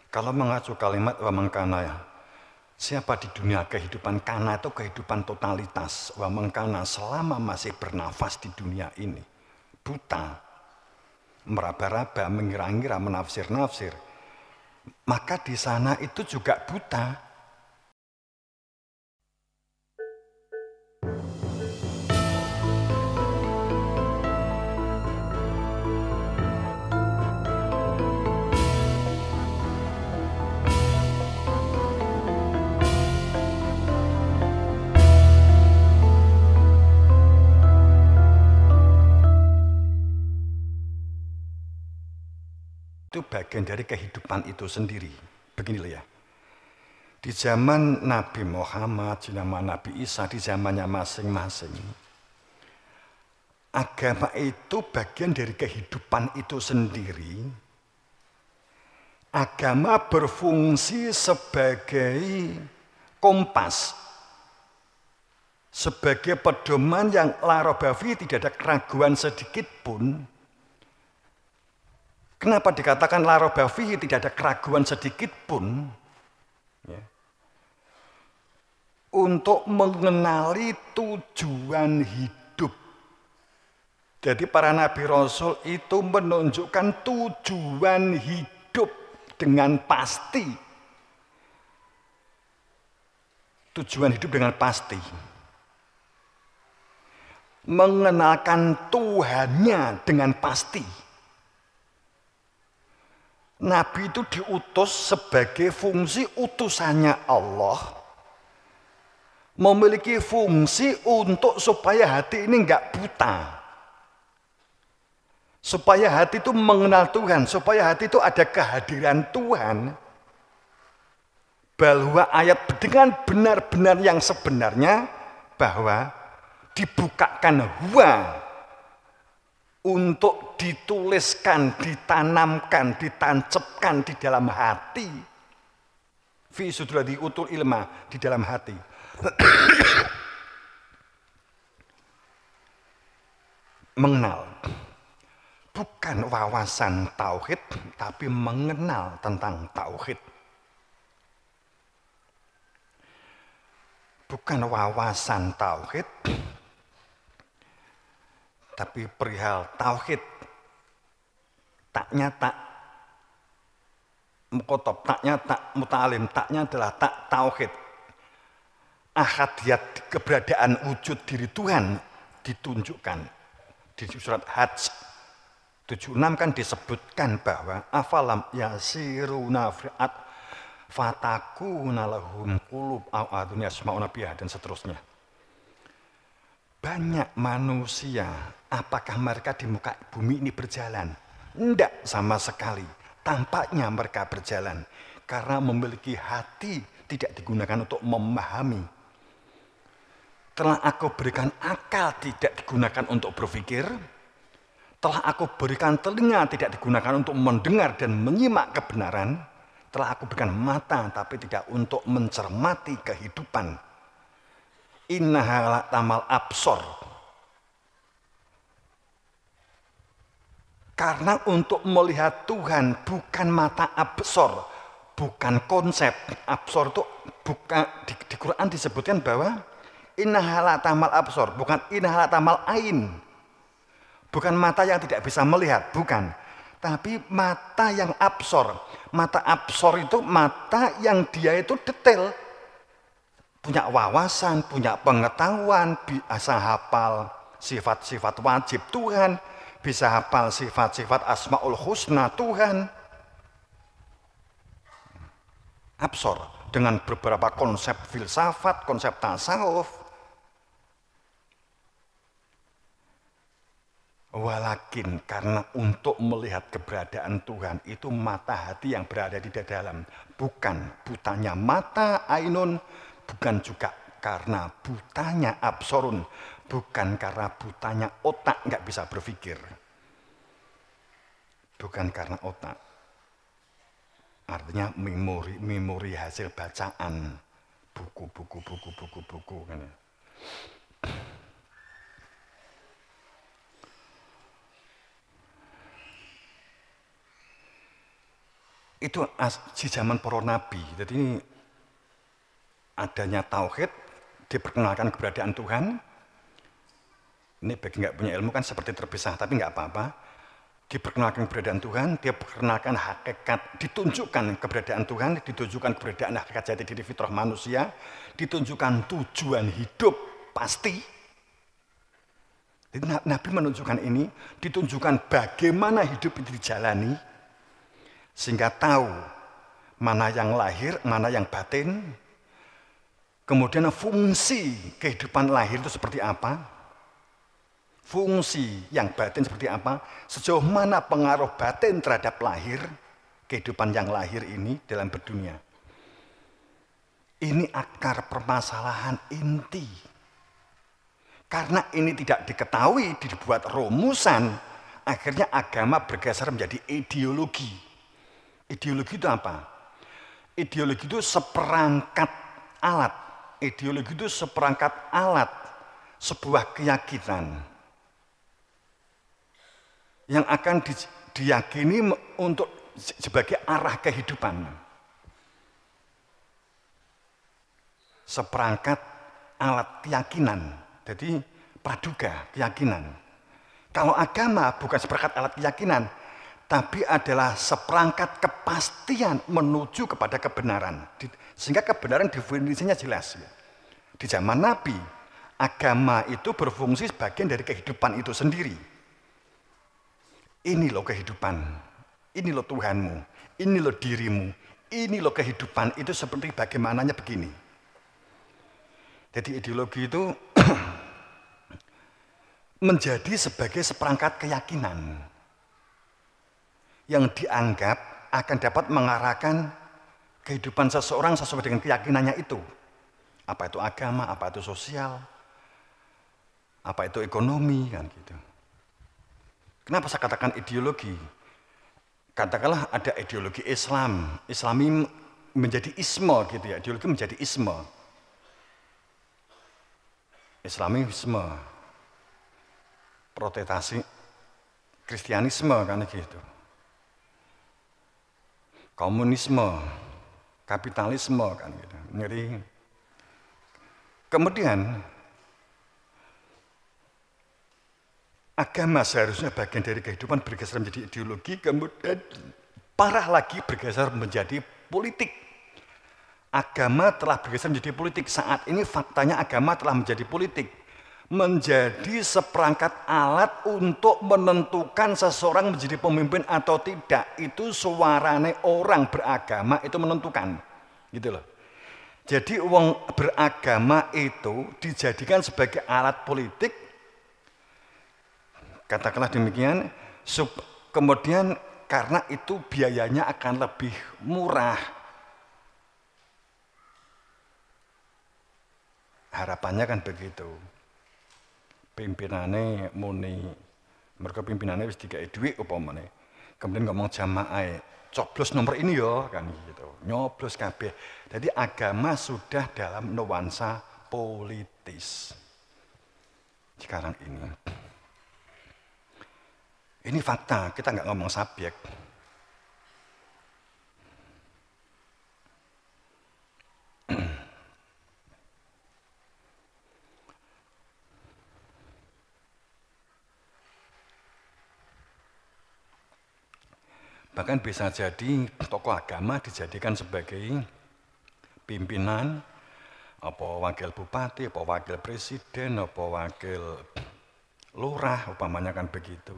Kalau mengacu kalimat wa mangkana ya, siapa di dunia kehidupan kana itu kehidupan totalitas. Wa mangkana selama masih bernafas di dunia ini, buta, meraba-raba, mengira-ngira, menafsir-nafsir, maka di sana itu juga buta. Itu bagian dari kehidupan itu sendiri. Beginilah ya. Di zaman Nabi Muhammad, di zaman Nabi Isa, di zamannya masing-masing, agama itu bagian dari kehidupan itu sendiri. Agama berfungsi sebagai kompas, sebagai pedoman yang la raiba fihi, tidak ada keraguan sedikit pun. Kenapa dikatakan la raiba fihi, tidak ada keraguan sedikit pun? Ya. Untuk mengenali tujuan hidup. Jadi para nabi rasul itu menunjukkan tujuan hidup dengan pasti. Tujuan hidup dengan pasti. Mengenalkan Tuhannya dengan pasti. Nabi itu diutus sebagai fungsi utusannya Allah, memiliki fungsi untuk supaya hati ini enggak buta, supaya hati itu mengenal Tuhan, supaya hati itu ada kehadiran Tuhan, bahwa ayat dengan benar-benar yang sebenarnya, bahwa dibukakan huwa untuk dituliskan, ditanamkan, ditancapkan di dalam hati. Fi sudurati utul ilma, di dalam hati. Mengenal. Bukan wawasan tauhid, tapi mengenal tentang tauhid. Bukan wawasan tauhid, tapi perihal tauhid, taknya tak mukotob, taknya tak muta'alim, taknya adalah tak tauhid. Ahadiyat, keberadaan wujud diri Tuhan ditunjukkan di surat Hajj 76 kan disebutkan bahwa afalam yasiruna fi'at fatakuna lahum qulub au adun yasma'una biha, dan seterusnya. Banyak manusia, apakah mereka di muka bumi ini berjalan? Tidak sama sekali. Tampaknya mereka berjalan karena memiliki hati tidak digunakan untuk memahami. Telah aku berikan akal tidak digunakan untuk berpikir. Telah aku berikan telinga tidak digunakan untuk mendengar dan menyimak kebenaran. Telah aku berikan mata tapi tidak untuk mencermati kehidupan. Innaha la tamal absor. Karena untuk melihat Tuhan bukan mata absor, bukan konsep. Absor itu bukan, di Quran disebutkan bahwa innaha la tamal absor, bukan innaha la tamal ain. Bukan mata yang tidak bisa melihat, bukan. Tapi mata yang absor. Mata absor itu mata yang dia itu detail. Punya wawasan, punya pengetahuan, bisa hafal sifat-sifat wajib Tuhan, bisa hafal sifat-sifat asmaul husna Tuhan. Absor dengan beberapa konsep filsafat, konsep tasawuf. Walakin karena untuk melihat keberadaan Tuhan itu mata hati yang berada di dalam, bukan butanya mata ainun, bukan juga karena butanya absorun, bukan karena butanya otak nggak bisa berpikir, bukan karena otak, artinya memori hasil bacaan buku kan. Itu di zaman para nabi. Jadi ini adanya tauhid, diperkenalkan keberadaan Tuhan. Ini bagi nggak punya ilmu kan seperti terpisah, tapi nggak apa-apa. Diperkenalkan keberadaan Tuhan, dia perkenalkan hakikat, ditunjukkan keberadaan Tuhan, ditunjukkan keberadaan hakikat jati diri fitrah manusia, ditunjukkan tujuan hidup pasti. Jadi Nabi menunjukkan ini, ditunjukkan bagaimana hidup itu dijalani, sehingga tahu mana yang lahir, mana yang batin, kemudian fungsi kehidupan lahir itu seperti apa, fungsi yang batin seperti apa, sejauh mana pengaruh batin terhadap lahir, kehidupan yang lahir ini dalam berdunia. Ini akar permasalahan inti. Karena ini tidak diketahui, dibuat rumusan, akhirnya agama bergeser menjadi ideologi. Ideologi itu apa? Ideologi itu seperangkat alat. Ideologi itu seperangkat alat, sebuah keyakinan yang akan diyakini untuk sebagai arah kehidupan. Seperangkat alat keyakinan, jadi praduga keyakinan. Kalau agama bukan seperangkat alat keyakinan, tapi adalah seperangkat kepastian menuju kepada kebenaran. Sehingga kebenaran definisinya jelas. Di zaman Nabi, agama itu berfungsi sebagian dari kehidupan itu sendiri. Ini loh kehidupan, ini loh Tuhanmu, ini loh dirimu, ini loh kehidupan, itu seperti bagaimananya begini. Jadi ideologi itu menjadi sebagai seperangkat keyakinan yang dianggap akan dapat mengarahkan kehidupan seseorang sesuai dengan keyakinannya itu. Apa itu agama, apa itu sosial, apa itu ekonomi, kan gitu. Kenapa saya katakan ideologi? Katakanlah ada ideologi Islam, Islami menjadi isme gitu ya, ideologi menjadi isme. Islamisme, protestasi, Kristianisme kan gitu. Komunisme, kapitalisme kan gitu. Jadi kemudian agama seharusnya bagian dari kehidupan bergeser menjadi ideologi, kemudian parah lagi bergeser menjadi politik. Agama telah bergeser menjadi politik. Saat ini faktanya agama telah menjadi politik. Menjadi seperangkat alat untuk menentukan seseorang menjadi pemimpin atau tidak. Itu suarane orang beragama itu menentukan. Gitu loh. Jadi orang beragama itu dijadikan sebagai alat politik, katakanlah demikian, kemudian karena itu biayanya akan lebih murah. Harapannya kan begitu. Pimpinannya muni, mereka pimpinannya wis dikai duit upamane. Kemudian ngomong jamaah, coblos nomor ini yo kan gitu. Nyoblos kabeh. Jadi agama sudah dalam nuansa politis. Sekarang ini. Ini fakta, kita nggak ngomong subjek. Bahkan bisa jadi tokoh agama dijadikan sebagai pimpinan, apa wakil bupati, apa wakil presiden, apa wakil lurah, umpamanya kan begitu.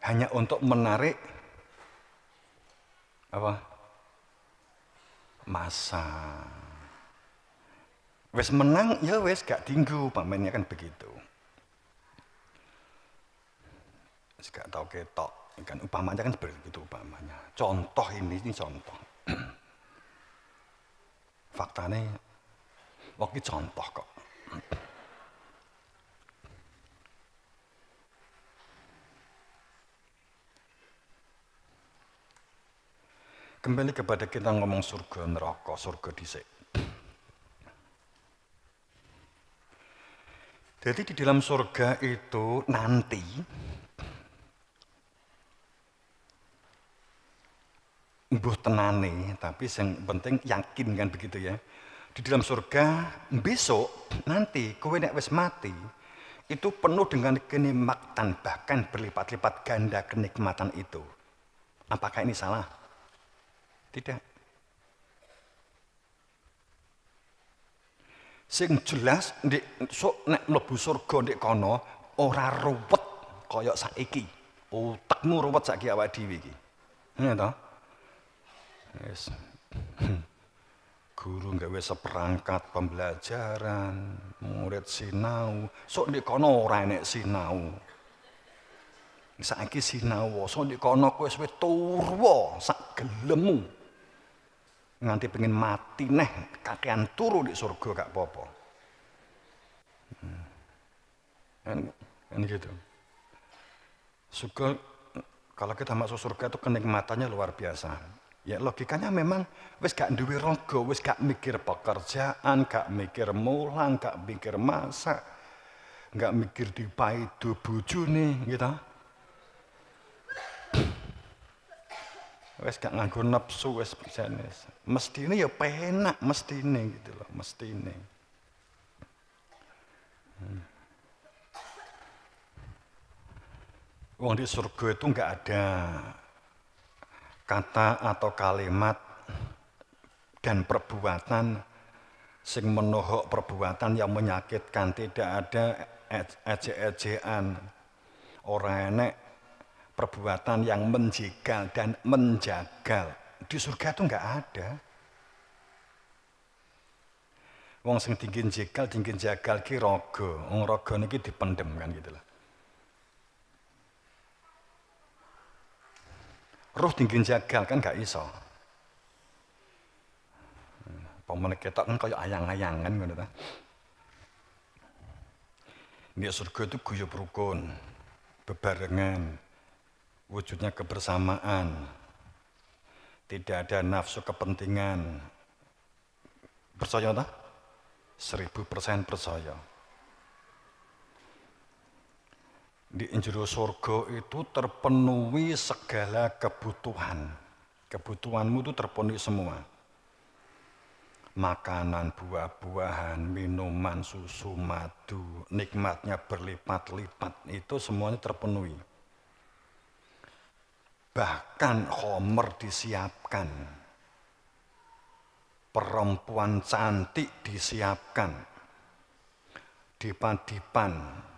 Hanya untuk menarik apa? Masa. Wes menang, ya wes gak tinggu, umpamanya kan begitu. Wes gak tau ketok, kan umpamanya kan seperti itu umpamanya. Contoh ini contoh. Faktanya, waktu contoh kok. Kembali kepada kita ngomong surga neraka, surga dhisik. Jadi di dalam surga itu nanti mbuh tenane, tapi yang penting yakin kan begitu ya. Di dalam surga besok nanti kowe nek wis mati itu penuh dengan kenikmatan, bahkan berlipat-lipat ganda kenikmatan itu. Apakah ini salah? Tidak. Sing jelas nek mlebu surga ndek kono ora ruwet kaya saiki. Utekmu ruwet saiki awake dhewe iki. Ya toh? Yes. Guru nggawe seperangkat pembelajaran, murid sinau, sok ndek kono ora enek sinau. Saiki sinau, sok ndek kono kowe wis turwa sak gelemmu. Nganti pengen mati neh kakean turu di surga gak apa-apa. Kan gitu. Surga, kalau kita masuk surga itu kenikmatannya luar biasa. Ya logikanya memang wis gak duwe raga, wis gak mikir pekerjaan, gak mikir mulang, gak mikir masak, gak mikir dipaido bojone gitu. Wis gak nganggo nafsu wis jenis. Mestine ya penak mestine gitu loh, mestine. Wong di surga itu enggak ada kata atau kalimat dan perbuatan sing menohok perbuatan yang menyakitkan, tidak ada ejek-ejekan, ora enek perbuatan yang menjegal dan menjagal. Di surga itu enggak ada. Wong sing tinggi jegal, tinggi jagal ki raga. Wong raga niki dipendem kan gitu lah. Roh tinggi jagal kan gak iso. Pemene ketok kan kaya ayang-ayangan ngono ta. Di surga itu guyub rukun, bebarengan, wujudnya kebersamaan, tidak ada nafsu kepentingan. Percaya tak? 1000% percaya. Di jero surga itu terpenuhi segala kebutuhan. Kebutuhanmu itu terpenuhi semua. Makanan, buah-buahan, minuman, susu, madu, nikmatnya berlipat-lipat, itu semuanya terpenuhi. Bahkan khomer disiapkan. Perempuan cantik disiapkan. Dipan-dipan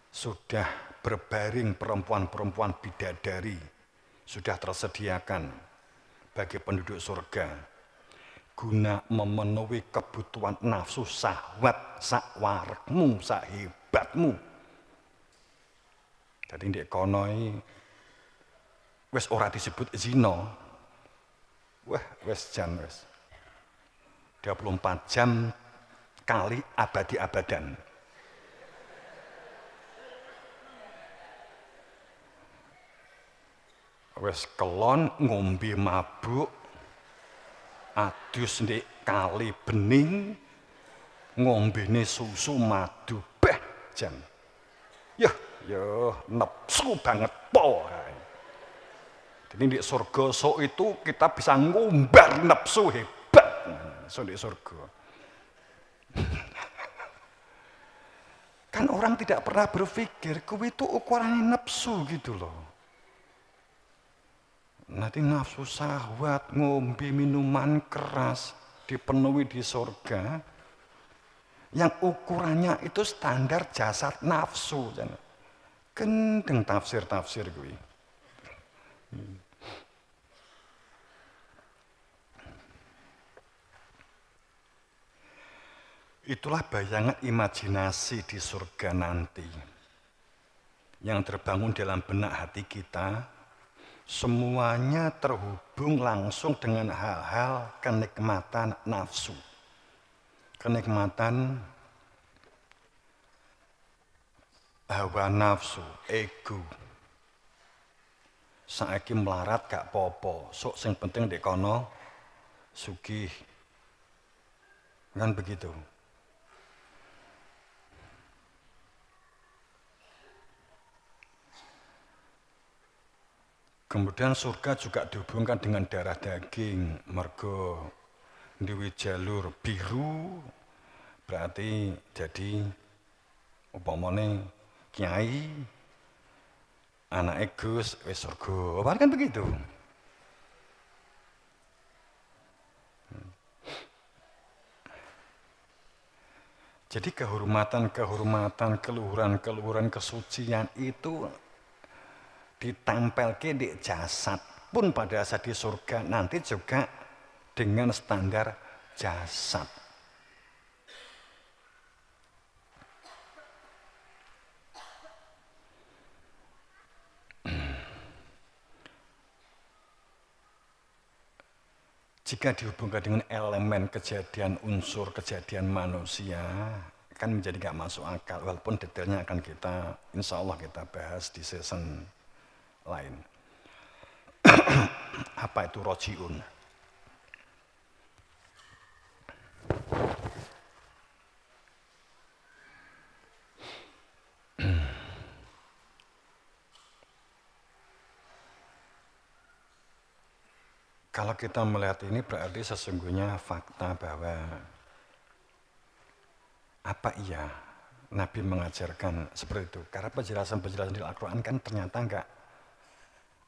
sudah berbaring perempuan-perempuan bidadari sudah tersediakan bagi penduduk surga guna memenuhi kebutuhan nafsu syahwat sakwarekmu, sahebatmu. Jadi ndek kono wis ora disebut zina. Wah, wis jan wis. 24 jam kali abadi-abadan. Wes kelon ngombe mabuk adus ndek kali bening ngombene susu madu beh jan. Yo nepsu banget po. Jadi di surga sok itu kita bisa ngumbar nepsu hebat. So di surga. Kan orang tidak pernah berpikir kuwi itu ukurannya nepsu gitu loh. Nanti nafsu syahwat, ngombe minuman keras dipenuhi di surga yang ukurannya itu standar jasad nafsu. Gendeng tafsir-tafsir gue. Itulah bayangan imajinasi di surga nanti yang terbangun dalam benak hati kita. Semuanya terhubung langsung dengan hal-hal kenikmatan nafsu. Kenikmatan hawa nafsu, ego. Saiki melarat gak popo, sok sing penting ndek kono sugih. Kan begitu. Kemudian surga juga dihubungkan dengan darah daging, mergo duwe jalur biru, berarti jadi upamane kiai anake Gus wis surga. Kan begitu. Jadi kehormatan, keluhuran kesucian itu ditempelke di jasad pun pada saat di surga nanti juga dengan standar jasad. Jika dihubungkan dengan elemen kejadian unsur kejadian manusia, kan menjadi gak masuk akal. Walaupun detailnya akan kita, insya Allah kita bahas di season lain. Apa itu rojiun? Kalau kita melihat ini berarti sesungguhnya fakta bahwa apa iya Nabi mengajarkan seperti itu. Karena penjelasan-penjelasan di Al-Quran kan ternyata enggak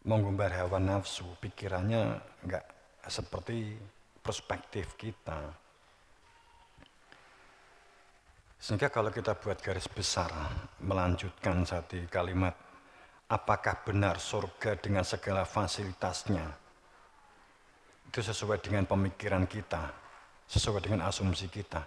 menggumbar hawa nafsu, pikirannya enggak seperti perspektif kita. Sehingga kalau kita buat garis besar, melanjutkan satu kalimat, apakah benar surga dengan segala fasilitasnya? Itu sesuai dengan pemikiran kita, sesuai dengan asumsi kita.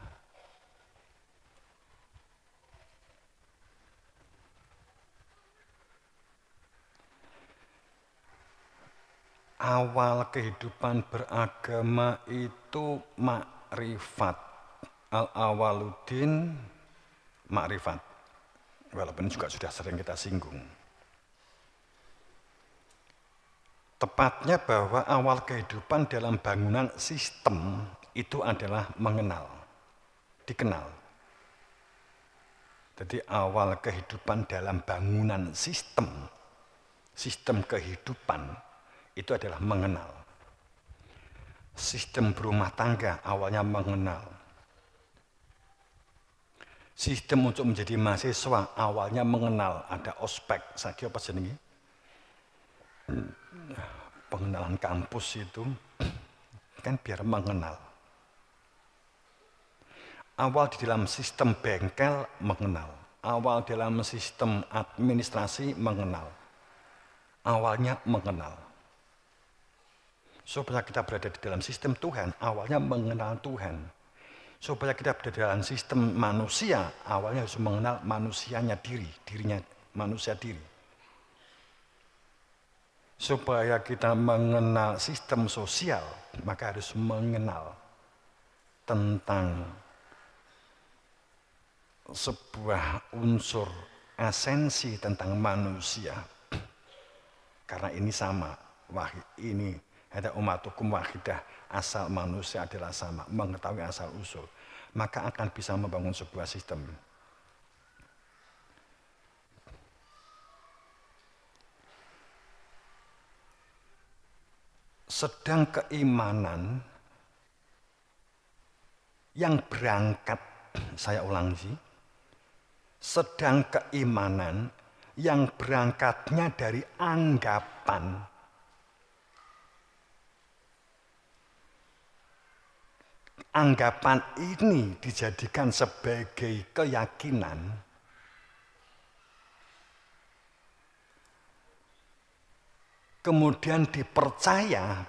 Awal kehidupan beragama itu makrifat. Al-awaluddin makrifat. Walaupun juga sudah sering kita singgung. Tepatnya bahwa awal kehidupan dalam bangunan sistem itu adalah mengenal, dikenal. Jadi awal kehidupan dalam bangunan sistem kehidupan itu adalah mengenal. Sistem berumah tangga awalnya mengenal. Sistem untuk menjadi mahasiswa awalnya mengenal, ada ospek, saya apa jenenge? Pengenalan kampus itu kan biar mengenal. Awal di dalam sistem bengkel mengenal. Awal dalam sistem administrasi mengenal. Awalnya mengenal. Supaya kita berada di dalam sistem Tuhan, awalnya mengenal Tuhan. Supaya kita berada di dalam sistem manusia, awalnya harus mengenal manusianya dirinya manusia diri. Supaya kita mengenal sistem sosial, maka harus mengenal tentang sebuah unsur esensi tentang manusia. Karena ini sama, ini ada ummatukum wahidah, asal manusia adalah sama, mengetahui asal usul, maka akan bisa membangun sebuah sistem. Sedang keimanan yang berangkat, saya ulangi, sedang keimanan yang berangkatnya dari anggapan. Anggapan ini dijadikan sebagai keyakinan. Kemudian dipercaya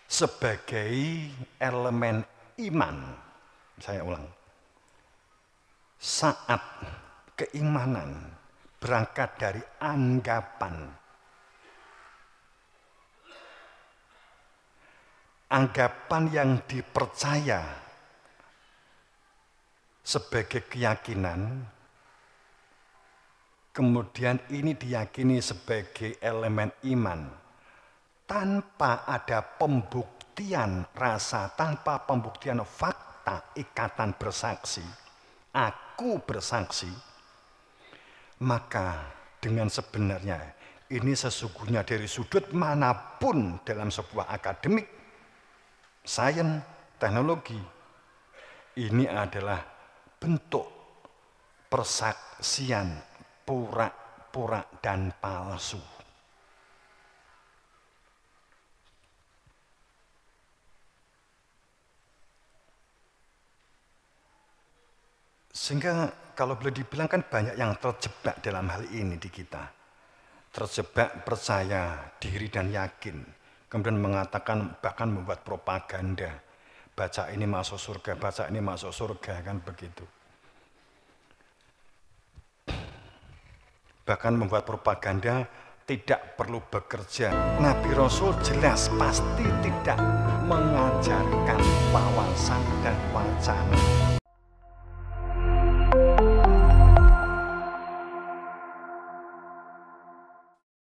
sebagai elemen iman. Saya ulang. Saat keimanan berangkat dari anggapan. Anggapan yang dipercaya sebagai keyakinan, kemudian ini diyakini sebagai elemen iman. Tanpa ada pembuktian rasa, tanpa pembuktian fakta, ikatan bersaksi, aku bersaksi, maka dengan sebenarnya Ini sesungguhnya dari sudut manapun dalam sebuah akademik, sains, teknologi, ini adalah bentuk persaksian pura-pura dan palsu. Sehingga kalau boleh dibilang kan banyak yang terjebak dalam hal ini di kita. Terjebak percaya diri dan yakin. Kemudian mengatakan bahkan membuat propaganda. Baca ini masuk surga, baca ini masuk surga, kan begitu. Bahkan membuat propaganda tidak perlu bekerja. Nabi Rasul jelas pasti tidak mengajarkan wawasan dan wacana.